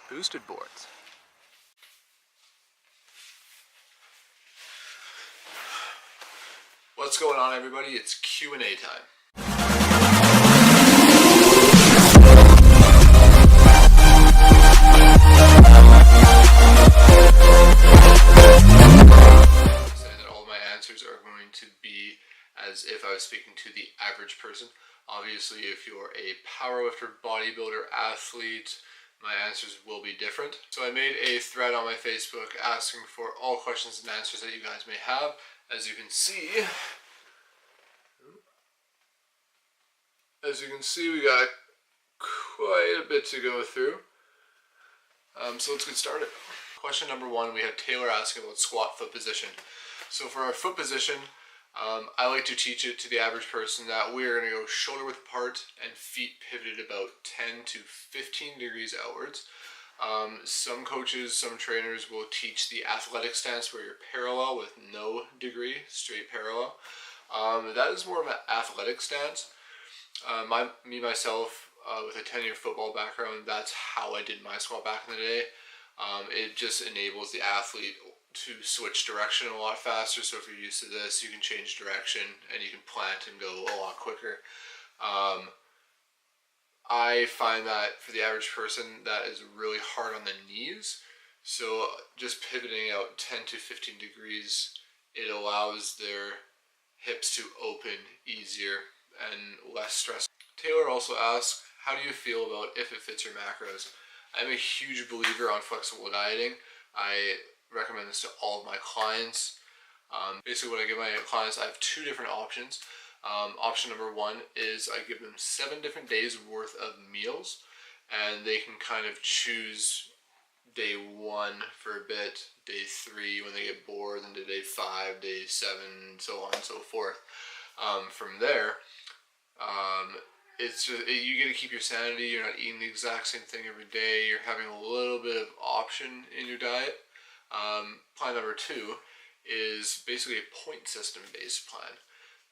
Boosted boards. What's going on, everybody? It's Q&A time. Saying that all of my answers are going to be as if I was speaking to the average person. Obviously, if you're a powerlifter, bodybuilder, athlete, my answers will be different. So I made a thread on my Facebook asking for all questions and answers that you guys may have. As you can see, we got quite a bit to go through. So let's get started. Question number one, we have Taylor asking about squat foot position. So for our foot position, I like to teach it to the average person that we're going to go shoulder width apart and feet pivoted about 10 to 15 degrees outwards. Some coaches, some trainers will teach the athletic stance where you're parallel with no degree, straight parallel. That is more of an athletic stance. Myself, with a 10-year football background, that's how I did my squat back in the day. It just enables the athlete to switch direction a lot faster. So if you're used to this, you can change direction and you can plant and go a lot quicker. I find that for the average person, that is really hard on the knees. So just pivoting out 10 to 15 degrees, it allows their hips to open easier and less stress. Taylor also asks, how do you feel about if it fits your macros? I'm a huge believer on flexible dieting. I recommend this to all of my clients. Basically what I give my clients, I have two different options. Option number one is I give them 7 different days worth of meals, and they can kind of choose day 1 for a bit, day 3 when they get bored, then to day 5, day 7, so on and so forth. From there, it's just, you get to keep your sanity. You're not eating the exact same thing every day. You're having a little bit of option in your diet. Plan number 2 is basically a point system based plan.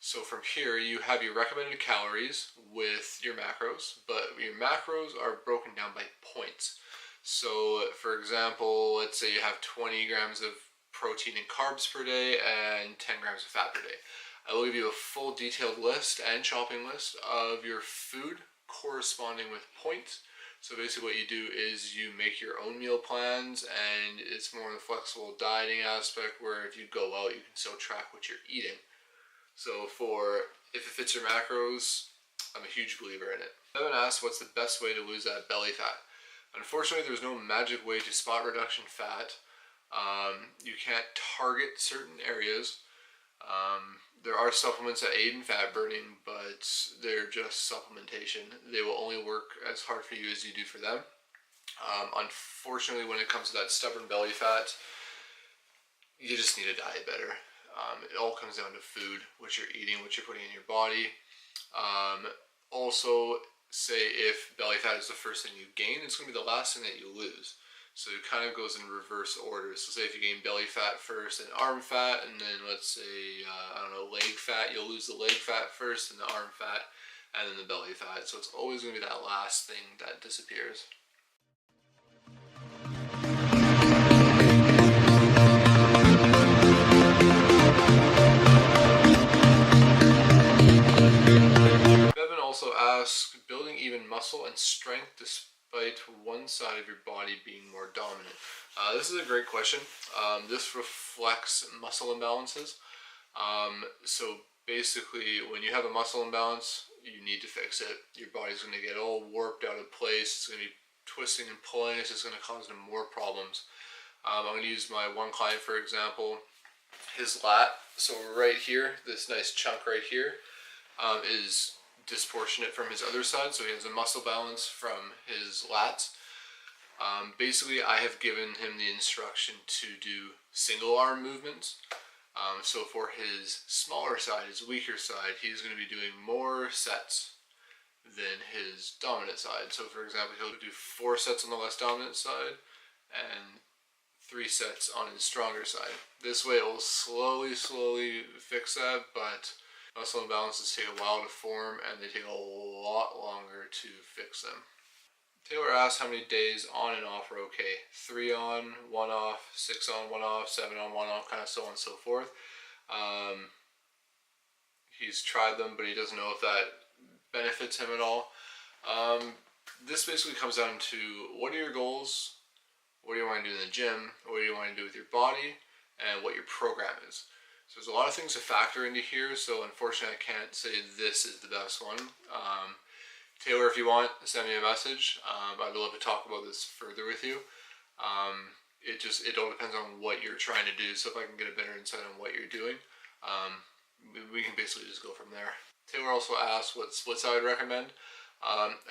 So from here, you have your recommended calories with your macros, but your macros are broken down by points. So for example, let's say you have 20 grams of protein and carbs per day and 10 grams of fat per day. I will give you a full detailed list and shopping list of your food corresponding with points. So basically what you do is you make your own meal plans, and it's more of the flexible dieting aspect where if you go out, you can still track what you're eating. So for if it fits your macros, I'm a huge believer in it. Evan asked, what's the best way to lose that belly fat? Unfortunately, there's no magic way to spot reduction fat. You can't target certain areas. There are supplements that aid in fat burning, but they're just supplementation. They will only work as hard for you as you do for them. Unfortunately, when it comes to that stubborn belly fat, you just need to diet better. It all comes down to food, what you're eating, what you're putting in your body. Also, say if belly fat is the first thing you gain, it's going to be the last thing that you lose. So it kind of goes in reverse order. So say if you gain belly fat first, then arm fat, and then let's say, leg fat, you'll lose the leg fat first, and the arm fat, and then the belly fat. So it's always going to be that last thing that disappears. Bevan also asks, building even muscle and strength despite one side of your body being more dominant. This is a great question. This reflects muscle imbalances. So basically, when you have a muscle imbalance, you need to fix it. Your body's going to get all warped out of place. It's going to be twisting and pulling. It's just going to cause them more problems. I'm going to use my one client for example. His lat, so right here, this nice chunk right here, is disproportionate from his other side, so he has a muscle balance from his lats. Basically, I have given him the instruction to do single arm movements. So for his smaller side, his weaker side, he's going to be doing more sets than his dominant side. So for example, he'll do 4 sets on the less dominant side and 3 sets on his stronger side. This way it will slowly fix that, but Muscle imbalances take a while to form, and they take a lot longer to fix them. Taylor asks how many days on and off are okay. 3 on, 1 off, 6 on, 1 off, 7 on, 1 off, kind of so on and so forth. He's tried them, but he doesn't know if that benefits him at all. This basically comes down to, what are your goals? What do you want to do in the gym? What do you want to do with your body? And what your program is. So there's a lot of things to factor into here, so unfortunately I can't say this is the best one. Taylor, if you want, send me a message. I'd love to talk about this further with you. It all depends on what you're trying to do, so if I can get a better insight on what you're doing, we can basically just go from there. Taylor also asked what splits I would recommend.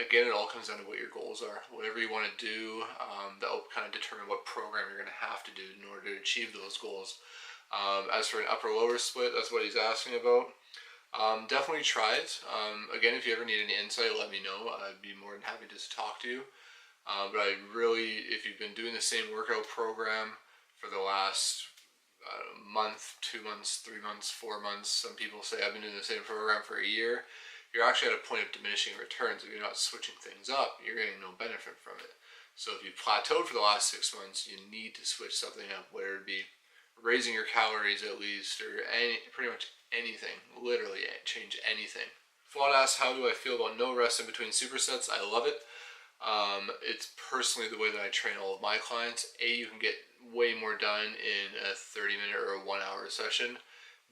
Again, it all comes down to what your goals are. Whatever you want to do, that will kind of determine what program you're going to have to do in order to achieve those goals. As for an upper-lower split, that's what he's asking about. Definitely try it. Again, if you ever need any insight, let me know. I'd be more than happy to talk to you. But if you've been doing the same workout program for the last month, 2 months, 3 months, 4 months, some people say I've been doing the same program for a year, you're actually at a point of diminishing returns. If you're not switching things up, you're getting no benefit from it. So if you plateaued for the last 6 months, you need to switch something up, whether it be raising your calories at least, or pretty much anything, literally change anything. Flawed asks, how do I feel about no rest in between supersets? I love it. It's personally the way that I train all of my clients. A, you can get way more done in a 30-minute or a 1-hour session.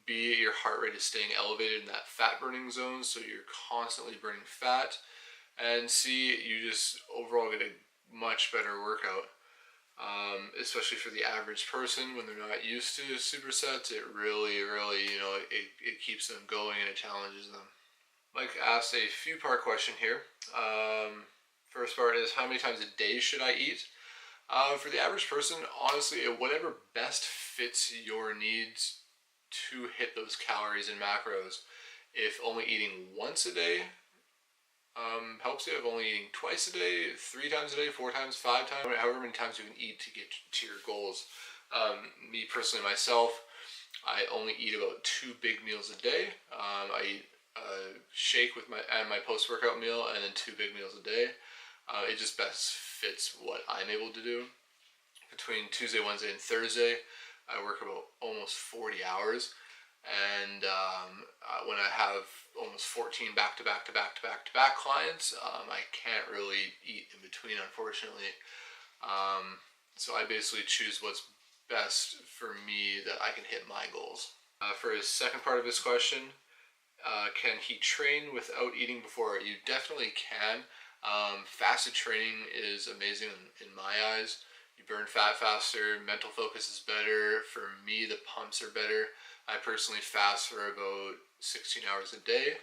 B, your heart rate is staying elevated in that fat burning zone, so you're constantly burning fat. And C, you just overall get a much better workout. Especially for the average person when they're not used to supersets, it really, it keeps them going and it challenges them. Mike asked a few-part question here. First part is, how many times a day should I eat? For the average person, honestly, whatever best fits your needs to hit those calories and macros. If only eating once a day helps you, if only eating twice a day, 3 times a day, 4 times, 5 times, however many times you can eat to get to your goals. Me personally, myself, I only eat about 2 big meals a day. I eat a shake with my post-workout meal, and then 2 big meals a day. It just best fits what I'm able to do. Between Tuesday, Wednesday, and Thursday, I work about almost 40 hours. And when I have almost 14 back-to-back clients, I can't really eat in between, unfortunately. So I basically choose what's best for me that I can hit my goals. For his second part of his question, can he train without eating before? You definitely can. Fasted training is amazing in my eyes. You burn fat faster, mental focus is better. For me, the pumps are better. I personally fast for about 16 hours a day.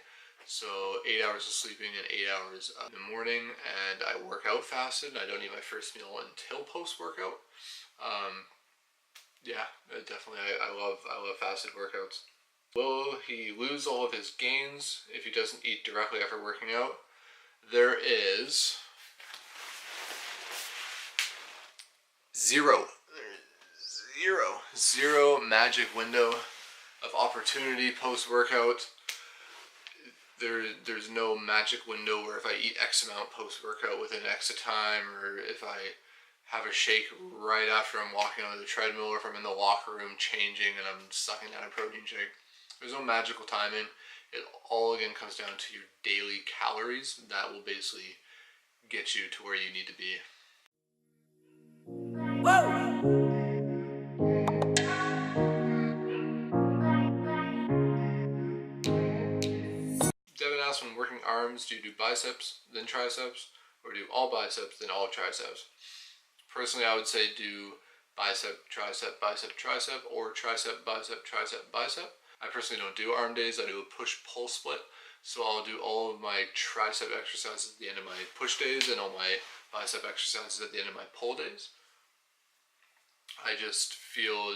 So 8 hours of sleeping and 8 hours in the morning, and I work out fasted. I don't eat my first meal until post-workout. Yeah, definitely. I love fasted workouts. Will he lose all of his gains if he doesn't eat directly after working out? There is zero magic window of opportunity post-workout. There's no magic window where if I eat X amount post-workout within X time, or if I have a shake right after I'm walking onto the treadmill, or if I'm in the locker room changing and I'm sucking down a protein shake. There's no magical timing. It all again comes down to your daily calories. That will basically get you to where you need to be. Whoa! Devin asked, when working arms, do you do biceps, then triceps, or do all biceps, then all triceps? Personally, I would say do bicep, tricep, or tricep, bicep, bicep. I personally don't do arm days. I do a push-pull split. So I'll do all of my tricep exercises at the end of my push days and all my bicep exercises at the end of my pull days. I just feel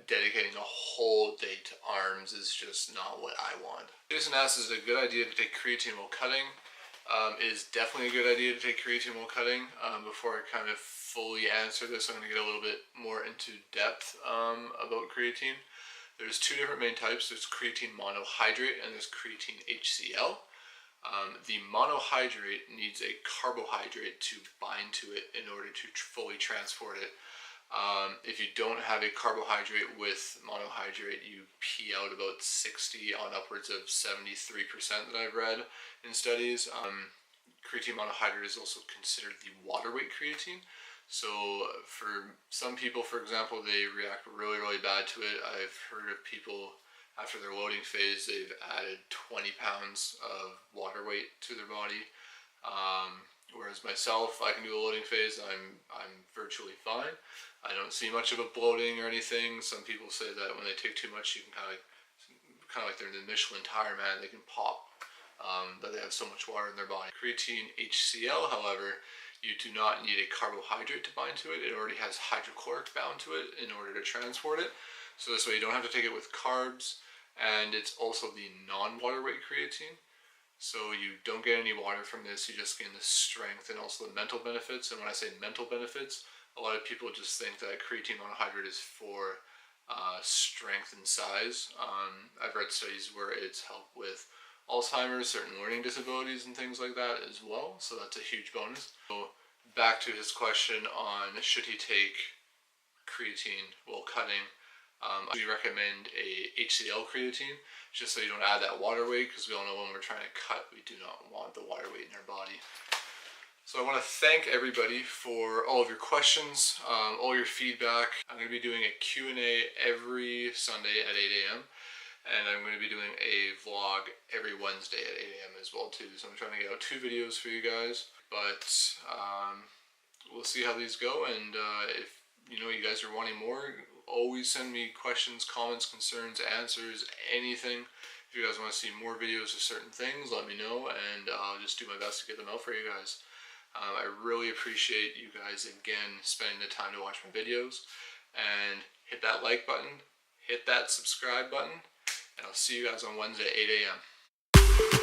dedicating a whole day to arms is just not what I want. Jason asks, is it a good idea to take creatine while cutting? It is definitely a good idea to take creatine while cutting. Before I kind of fully answer this, I'm going to get a little bit more into depth about creatine. There's two different main types. There's creatine monohydrate and there's creatine HCl. The monohydrate needs a carbohydrate to bind to it in order to fully transport it. If you don't have a carbohydrate with monohydrate, you pee out about 60 on upwards of 73% that I've read in studies. Creatine monohydrate is also considered the water weight creatine. So for some people, for example, they react really bad to it. I've heard of people after their loading phase, they've added 20 pounds of water weight to their body. Whereas myself, I can do a loading phase, I'm virtually fine. I don't see much of a bloating or anything. Some people say that when they take too much, you can kind of like they're in the Michelin tire, man. They can pop. That they have so much water in their body. Creatine HCl, however, you do not need a carbohydrate to bind to it. It already has hydrochloric bound to it in order to transport it. So this way you don't have to take it with carbs, and it's also the non-water weight creatine. So you don't get any water from this, you just gain the strength and also the mental benefits. And when I say mental benefits, a lot of people just think that creatine monohydrate is for strength and size. I've read studies where it's helped with Alzheimer's, certain learning disabilities and things like that as well, so that's a huge bonus. So back to his question on should he take creatine while cutting. We recommend a HCl creatine just so you don't add that water weight, because we all know when we're trying to cut, we do not want the water weight in our body. So I want to thank everybody for all of your questions, all your feedback. I'm going to be doing a Q&A every Sunday at 8 a.m. and I'm going to be doing a vlog every Wednesday at 8 a.m. as well too. So I'm trying to get out 2 videos for you guys, but we'll see how these go, and if you guys are wanting more, always send me questions, comments, concerns, answers, anything. If you guys want to see more videos of certain things, let me know, and I'll just do my best to get them out for you guys. I really appreciate you guys again spending the time to watch my videos, and hit that like button, hit that subscribe button, and I'll see you guys on Wednesday at 8 a.m.